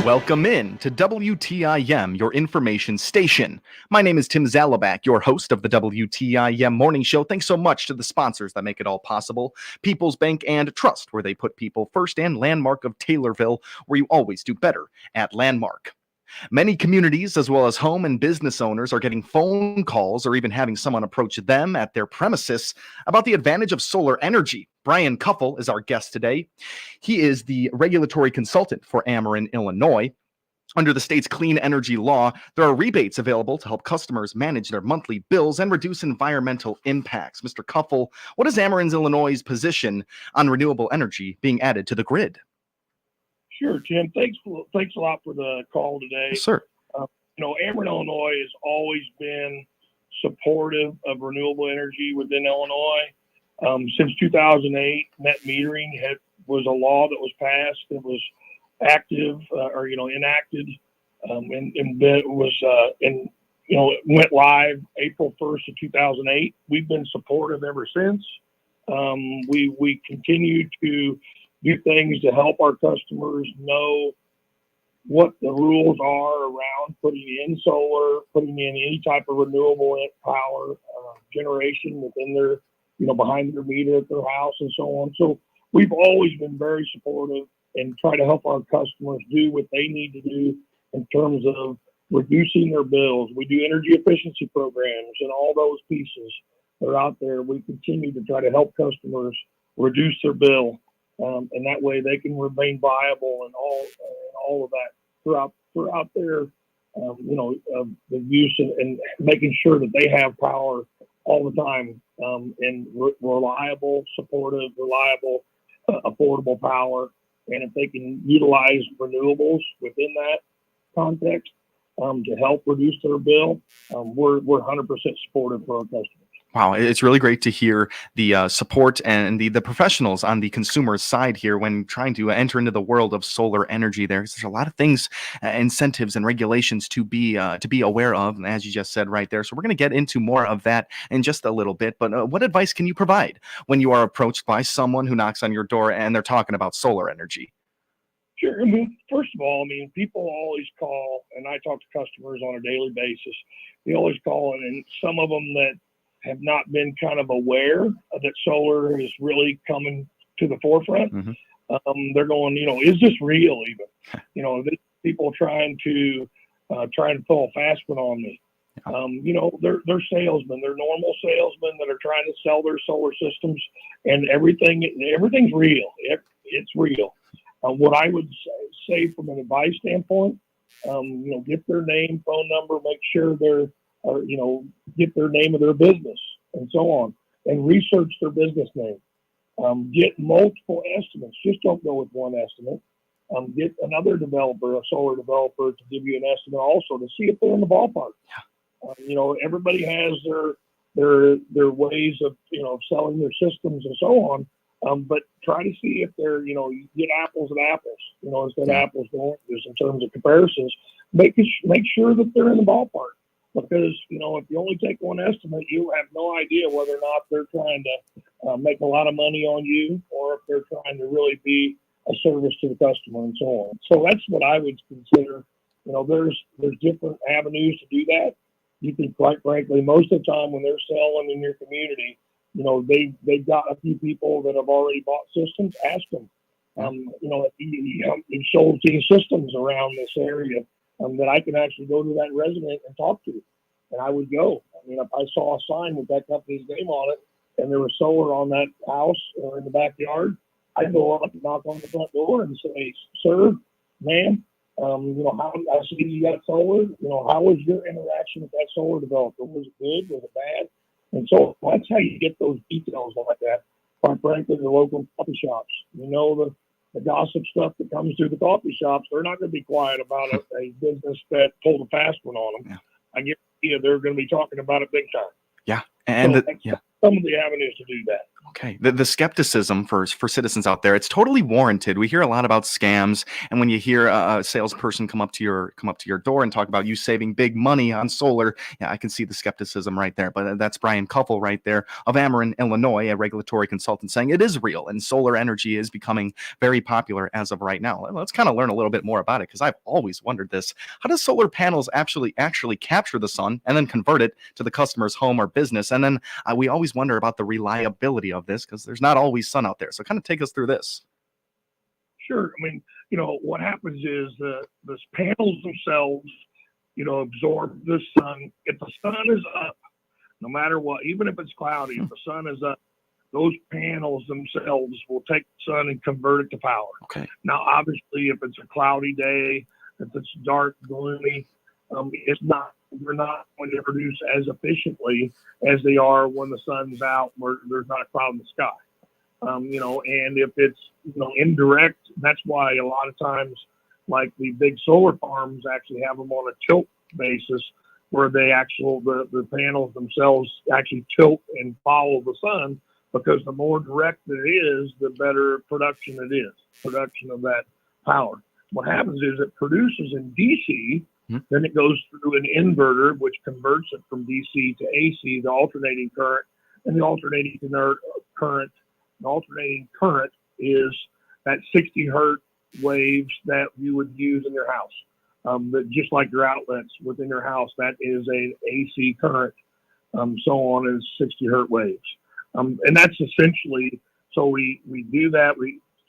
Welcome in to WTIM, your information station. My name is Tim Zalabak, your host of the WTIM Morning Show. Thanks so much to the sponsors that make it all possible. People's Bank and Trust, where they put people first, and Landmark of Taylorville, where you always do better at Landmark. Many communities, as well as home and business owners, are getting phone calls or even having someone approach them at their premises about the advantage of solar energy. Brian Kuffel is our guest today. He is the regulatory consultant for Ameren, Illinois. Under the state's clean energy law, there are rebates available to help customers manage their monthly bills and reduce environmental impacts. Mr. Kuffel, what is Ameren's Illinois' position on renewable energy being added to the grid? Sure, Tim. Thanks a lot for the call today. Yes, sir. Ameren, Illinois has always been supportive of renewable energy within Illinois. Since 2008, net metering was a law that was passed. It was active enacted, and it went live April 1st of 2008. We've been supportive ever since. We continue to do things to help our customers know what the rules are around putting in solar, putting in any type of renewable power generation within their, behind their meter at their house and so on. So we've always been very supportive and try to help our customers do what they need to do in terms of reducing their bills. We do energy efficiency programs and all those pieces that are out there. We continue to try to help customers reduce their bill. And that way they can remain viable and all of that throughout their, the use and making sure that they have power all the time, and reliable, supportive, reliable, affordable power. And if they can utilize renewables within that context to help reduce their bill, we're 100% supportive for our customers. Wow, it's really great to hear the support and the professionals on the consumer side here when trying to enter into the world of solar energy. There's a lot of things, incentives and regulations to be aware of, and as you just said right there. So we're going to get into more of that in just a little bit. But what advice can you provide when you are approached by someone who knocks on your door and they're talking about solar energy? Sure. First of all, people always call, and I talk to customers on a daily basis. They always call, and some of them that have not been kind of aware that solar is really coming to the forefront. Mm-hmm. They're going, is this real even? People trying to pull a fast one on me. They're salesmen. They're normal salesmen that are trying to sell their solar systems, and everything's real. It's real. What I would say from an advice standpoint, get their name, phone number, make sure get their name of their business and so on, and research their business name. Get multiple estimates. Just don't go with one estimate. Get another developer, a solar developer, to give you an estimate also to see if they're in the ballpark. Everybody has their ways of, selling their systems and so on. But try to see if they're, you get apples and apples, instead of apples and oranges in terms of comparisons. Make sure that they're in the ballpark. Because, if you only take one estimate, you have no idea whether or not they're trying to make a lot of money on you, or if they're trying to really be a service to the customer and so on. So that's what I would consider. There's different avenues to do that. You can, quite frankly, most of the time when they're selling in your community, they've got a few people that have already bought systems. Ask them. You've sold 10 systems around this area. That I can actually go to that resident and talk to. And I would go. If I saw a sign with that company's name on it and there was solar on that house or in the backyard, I'd go up and knock on the front door and say, sir, ma'am, how I see you got solar. How was your interaction with that solar developer? Was it good? Was it bad? And so that's how you get those details like that. Quite frankly, the local coffee shops, the gossip stuff that comes through the coffee shops, they're not going to be quiet about a business that pulled a fast one on them. Yeah. I guarantee you they're going to be talking about it big time. Yeah. And some of the avenues to do that. Okay. The skepticism for citizens out there, it's totally warranted. We hear a lot about scams, and when you hear a salesperson come up to your door and talk about you saving big money on solar, yeah, I can see the skepticism right there. But that's Brian Kuffel right there of Ameren, Illinois, a regulatory consultant, saying it is real and solar energy is becoming very popular as of right now. Let's kind of learn a little bit more about it because I've always wondered this. How does solar panels actually capture the sun and then convert it to the customer's home or business? And then we always wonder about the reliability of this because there's not always sun out there. So kind of take us through this. Sure. I mean, what happens is the panels themselves, absorb the sun. If the sun is up, no matter what, even if it's cloudy, if the sun is up, those panels themselves will take the sun and convert it to power. Okay. Now, obviously, if it's a cloudy day, if it's dark, gloomy, we're not going to produce as efficiently as they are when the sun's out, where there's not a cloud in the sky. And if it's, indirect, that's why a lot of times, like the big solar farms actually have them on a tilt basis where the panels themselves actually tilt and follow the sun, because the more direct it is, the better production it is, production of that power. What happens is it produces in DC, then it goes through an inverter, which converts it from DC to AC, the alternating current, and the alternating current is that 60 hertz waves that you would use in your house. But just like your outlets within your house, that is an AC current. So on is 60 hertz waves. And that's essentially, so we do that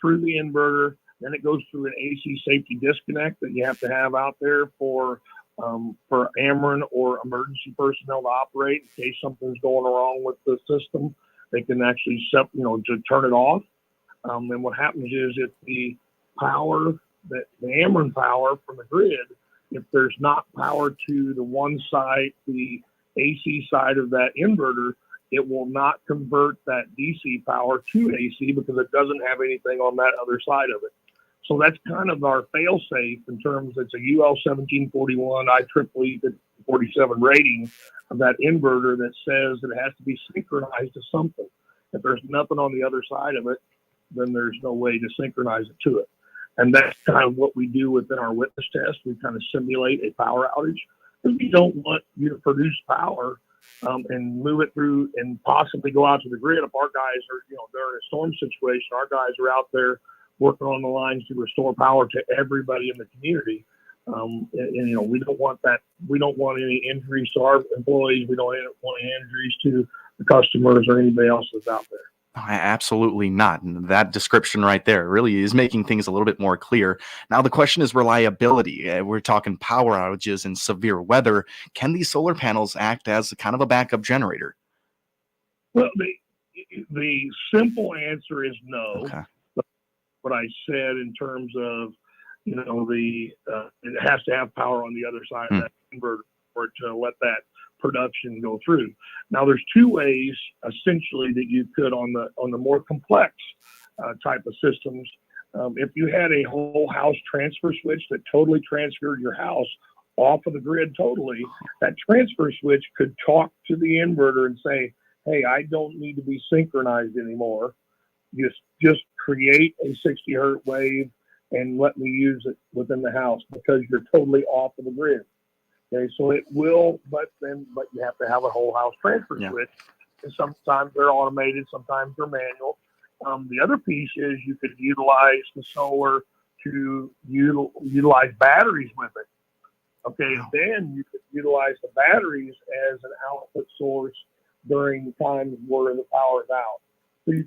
through the inverter. Then it goes through an AC safety disconnect that you have to have out there for Ameren or emergency personnel to operate in case something's going wrong with the system. They can actually to turn it off. And what happens is if the Ameren power from the grid, if there's not power to the one side, the AC side of that inverter, it will not convert that DC power to AC because it doesn't have anything on that other side of it. So that's kind of our fail-safe in terms, it's a UL 1741 IEEE 47 rating of that inverter that says that it has to be synchronized to something. If there's nothing on the other side of it, then there's no way to synchronize it to it. And that's kind of what we do within our witness test. We kind of simulate a power outage because we don't want you to produce power and move it through and possibly go out to the grid. If our guys are, during a storm situation, our guys are out there working on the lines to restore power to everybody in the community. And we don't want that. We don't want any injuries to our employees. We don't want any injuries to the customers or anybody else that's out there. Absolutely not. And that description right there really is making things a little bit more clear. Now, the question is reliability. We're talking power outages and severe weather. Can these solar panels act as a kind of a backup generator? Well, the simple answer is no. Okay. What I said in terms of, it has to have power on the other side of that inverter for it to let that production go through. Now, there's two ways essentially that you could on the more complex type of systems. If you had a whole house transfer switch that totally transferred your house off of the grid totally, that transfer switch could talk to the inverter and say, hey, I don't need to be synchronized anymore. Just create a 60 hertz wave and let me use it within the house because you're totally off of the grid. Okay, so it will, but you have to have a whole house transfer switch. And sometimes they're automated, sometimes they're manual. The other piece is you could utilize the solar to utilize batteries with it. Okay, then you could utilize the batteries as an output source during times where the power is out. So you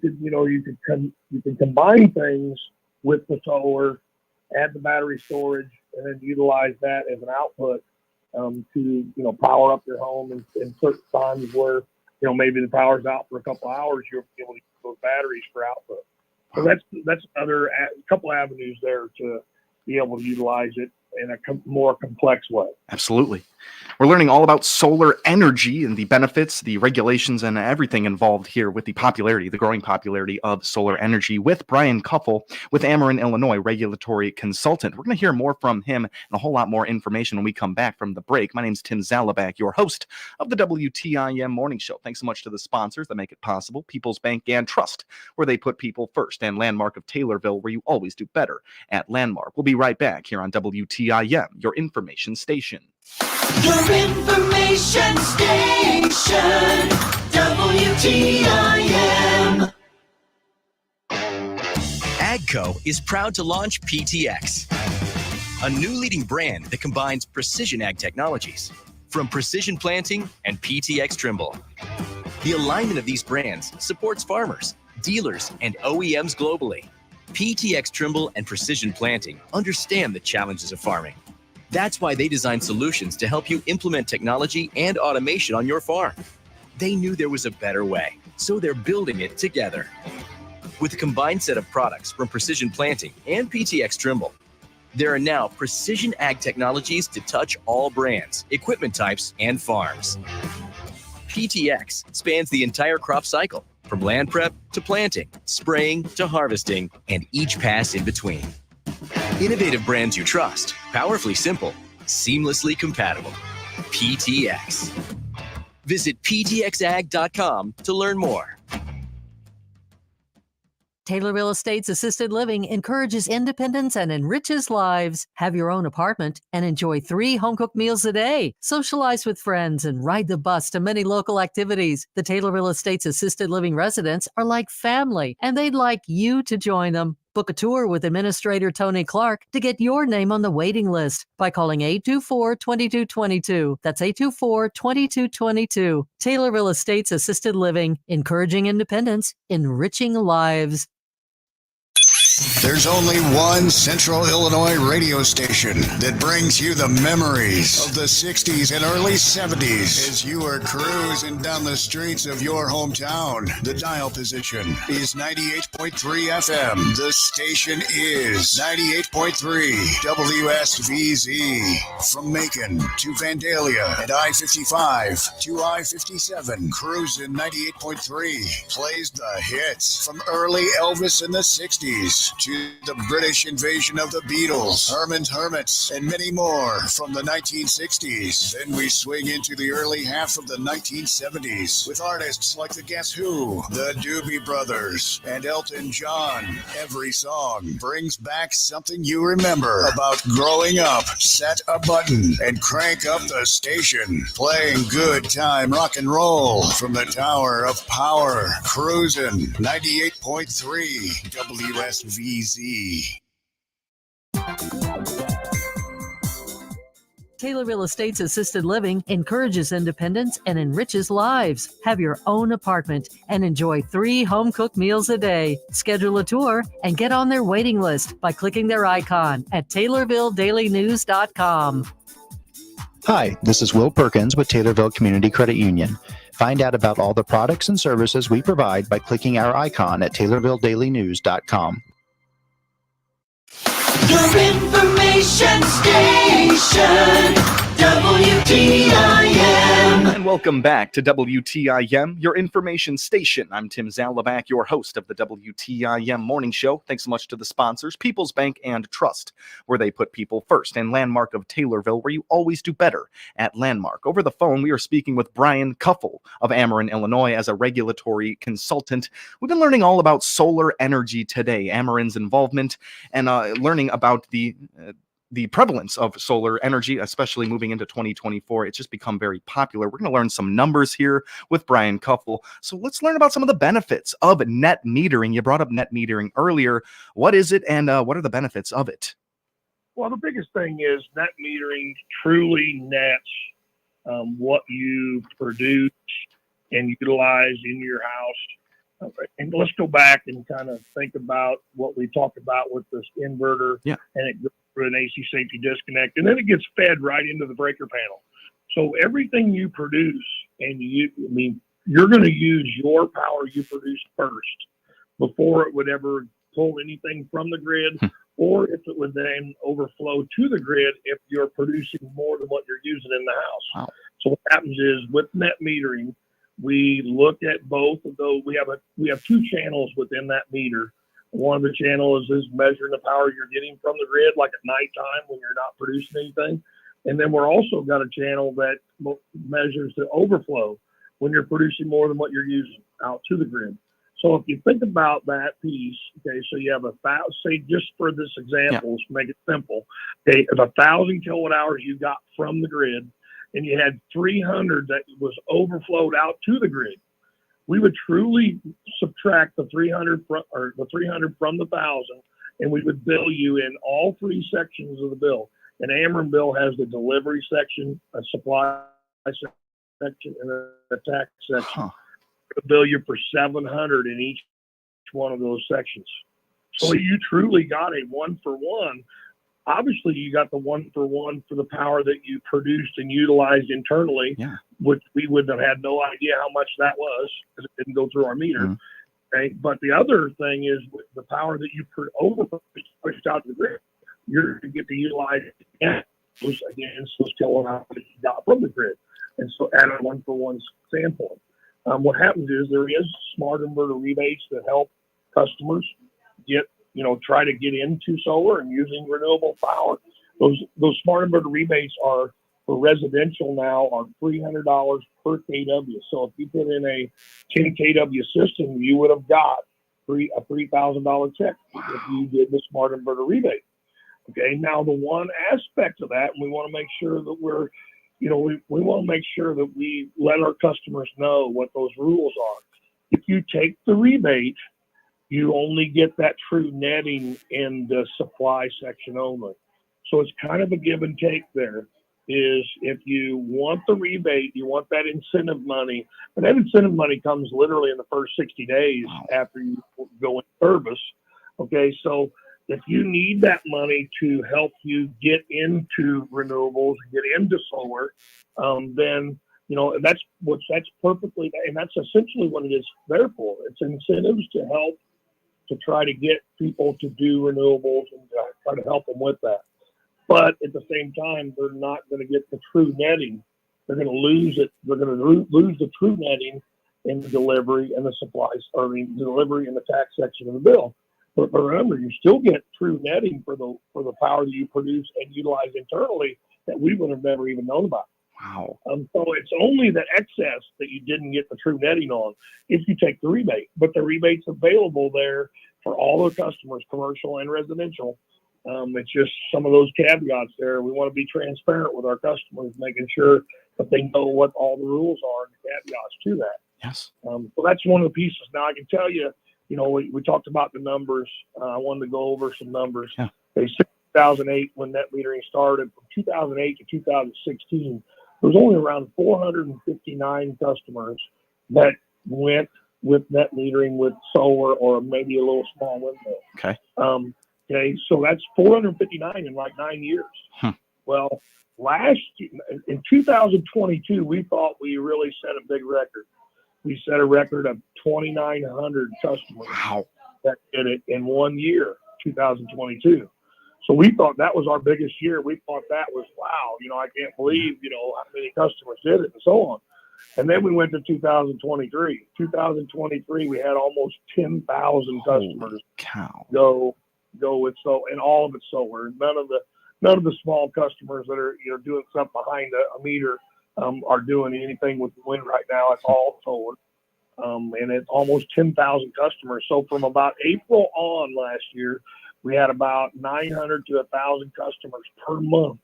could combine things with the solar, add the battery storage, and then utilize that as an output to power up your home and certain times where maybe the power's out for a couple hours, you'll be able to use those batteries for output. So that's another couple avenues there to be able to utilize it in a more complex way. Absolutely. We're learning all about solar energy and the benefits, the regulations, and everything involved here with the growing popularity of solar energy with Brian Kuffel with Ameren, Illinois, regulatory consultant. We're going to hear more from him and a whole lot more information when we come back from the break. My name is Tim Zalabak, your host of the WTIM Morning Show. Thanks so much to the sponsors that make it possible, People's Bank and Trust, where they put people first, and Landmark of Taylorville, where you always do better at Landmark. We'll be right back here on WTIM, your information station. Your information station, WTIM. AGCO is proud to launch PTX, a new leading brand that combines precision ag technologies from Precision Planting and PTX Trimble. The alignment of these brands supports farmers, dealers, and OEMs globally. PTX Trimble and Precision Planting understand the challenges of farming. That's why they designed solutions to help you implement technology and automation on your farm. They knew there was a better way, so they're building it together. With a combined set of products from Precision Planting and PTX Trimble, there are now precision ag technologies to touch all brands, equipment types, and farms. PTX spans the entire crop cycle, from land prep to planting, spraying to harvesting, and each pass in between. Innovative brands you trust, powerfully simple, seamlessly compatible. PTX. Visit ptxag.com to learn more. Taylor Real Estate's assisted living encourages independence and enriches lives. Have your own apartment and enjoy 3 home-cooked meals a day. Socialize with friends and ride the bus to many local activities. The Taylor Real Estate's assisted living residents are like family, and they'd like you to join them. Book a tour with Administrator Tony Clark to get your name on the waiting list by calling 824-2222. That's 824-2222. Taylor Real Estate's assisted living, encouraging independence, enriching lives. There's only one Central Illinois radio station that brings you the memories of the 60s and early 70s as you are cruising down the streets of your hometown. The dial position is 98.3 FM. The station is 98.3 WSVZ. From Macon to Vandalia and I-55 to I-57, cruising 98.3 plays the hits from early Elvis in the 60s to the British invasion of the Beatles, Herman's Hermits, and many more from the 1960s. Then we swing into the early half of the 1970s with artists like the Guess Who, the Doobie Brothers, and Elton John. Every song brings back something you remember about growing up. Set a button and crank up the station, playing good time rock and roll from the Tower of Power, cruising 98.3 WSVZ. Taylor Real Estate's assisted living encourages independence and enriches lives. Have your own apartment and enjoy 3 home-cooked meals a day. Schedule a tour and get on their waiting list by clicking their icon at TaylorvilleDailyNews.com. Hi, this is Will Perkins with Taylorville Community Credit Union. Find out about all the products and services we provide by clicking our icon at TaylorvilleDailyNews.com. Your information station, WTIM. And welcome back to WTIM, your information station. I'm Tim Zalabak, your host of the WTIM Morning Show. Thanks so much to the sponsors, People's Bank and Trust, where they put people first, and Landmark of Taylorville, where you always do better at Landmark. Over the phone, we are speaking with Brian Kuffel of Ameren, Illinois, as a regulatory consultant. We've been learning all about solar energy today, Ameren's involvement, and learning about the prevalence of solar energy, especially moving into 2024. It's just become very popular. We're going to learn some numbers here with Brian Kuffel. So let's learn about some of the benefits of net metering. You brought up net metering earlier. What is it, and what are the benefits of it? Well, the biggest thing is net metering truly nets what you produce and utilize in your house. And let's go back and kind of think about what we talked about with this inverter. Yeah. And it goes through an AC safety disconnect, and then it gets fed right into the breaker panel. So everything you produce, and you're going to use your power you produce first before it would ever pull anything from the grid, or if it would then overflow to the grid if you're producing more than what you're using in the house. Wow. So what happens is with net metering, we look at both of those. We have two channels within that meter. One of the channels is measuring the power you're getting from the grid, like at nighttime when you're not producing anything. And then we're also got a channel that measures the overflow when you're producing more than what you're using out to the grid. So if you think about that piece, okay, so you have say just for this example, to make it simple, okay, if 1,000 kilowatt hours you got from the grid and you had 300 that was overflowed out to the grid, we would truly subtract the 300 from the 1,000, and we would bill you in all three sections of the bill. An Ameren bill has the delivery section, a supply section, and a tax section. We'll bill you for 700 in each one of those sections. So you truly got a 1-for-1. Obviously, you got the 1-for-1 for the power that you produced and utilized internally, which we would have had no idea how much that was because it didn't go through our meter. Okay, but the other thing is with the power that you pushed out to the grid, you're going to get to utilize those kilowatt hours that you got from the grid. And so, at a 1-for-1 standpoint, what happens is there is smart inverter rebates that help customers try to get into solar and using renewable power. Those smart inverter rebates are for residential now are $300 per kW. So if you put in a 10 kW system, you would have got a $3,000 check if you did the smart inverter rebate. Okay. Now the one aspect of that, and we want to make sure that we want to make sure that we let our customers know what those rules are. If you take the rebate, you only get that true netting in the supply section only. So it's kind of a give and take there. Is if you want the rebate, you want that incentive money, and that incentive money comes literally in the first 60 days after you go in service. Okay, so if you need that money to help you get into renewables, get into solar, then that's perfectly, and that's essentially what it is there for. It's incentives to help to try to get people to do renewables and try to help them with that. But at the same time, they're not going to get the true netting. They're going to lose it. They're going to lose the true netting in the delivery and the supplies, delivery and the tax section of the bill. But remember, you still get true netting for the power that you produce and utilize internally that we would have never even known about. Wow. So it's only the excess that you didn't get the true netting on if you take the rebate. But the rebate's available there for all the customers, commercial and residential. It's just some of those caveats there. We want to be transparent with our customers, making sure that they know what all the rules are and the caveats to that. Yes. So that's one of the pieces. Now I can tell you, we talked about the numbers. I wanted to go over some numbers. Yeah. 2008, when net metering started, from 2008 to 2016, there was only around 459 customers that went with net metering with solar or maybe a little small windmill. Okay. Okay, so that's 459 in like 9 years. Well, last year, in 2022, we thought we really set a big record. We set a record of 2,900 customers that did it in 1 year, 2022. So we thought that was our biggest year. We thought that was, wow, I can't believe, how many customers did it and so on. And then we went to 2023. 2023, we had almost 10,000 customers go with and all of it's solar. None of the small customers that are doing stuff behind a meter are doing anything with wind right now. It's all solar, and it's almost 10,000 customers. So from about April on last year, we had about 900 to 1,000 customers per month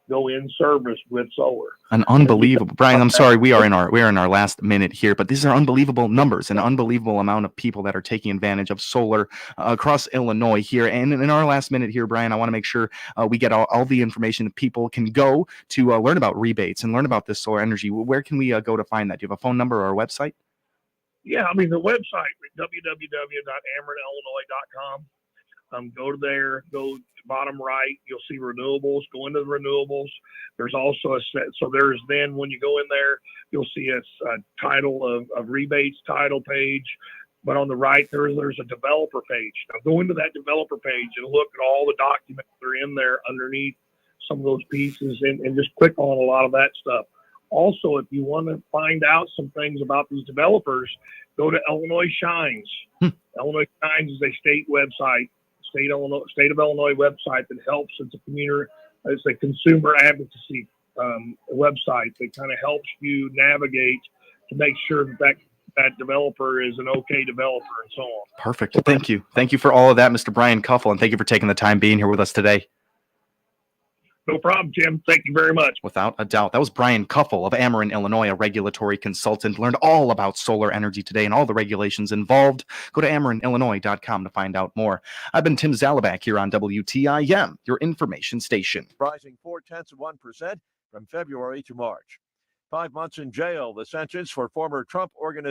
go in service with solar. An unbelievable, Brian. I'm sorry, we are in our last minute here, but these are unbelievable numbers, an unbelievable amount of people that are taking advantage of solar across Illinois here. And in our last minute here, Brian, I want to make sure we get all the information that people can go to learn about rebates and learn about this solar energy. Where can we go to find that? Do you have a phone number or a website? Yeah, the website, www.amerenillinois.com. Go to there, go to bottom right, you'll see renewables, go into the renewables. There's also then when you go in there, you'll see a title of rebates title page. but on the right there's a developer page. Now go into that developer page and look at all the documents that are in there underneath some of those pieces, and just click on a lot of that stuff. Also, if you want to find out some things about these developers, go to Illinois Shines. Illinois Shines is a state website, state of Illinois website that helps. It's a consumer advocacy website that kind of helps you navigate to make sure that developer is an okay developer and so on. Perfect. Thank you. Thank you for all of that, Mr. Brian Cuffle, and thank you for taking the time being here with us today. No problem, Jim. Thank you very much. Without a doubt. That was Brian Cuffle of Ameren, Illinois, a regulatory consultant. Learned all about solar energy today and all the regulations involved. Go to AmerenIllinois.com to find out more. I've been Tim Zalabak here on WTIM, your information station. Rising 0.4% from February to March. 5 months in jail, the sentence for former Trump organization.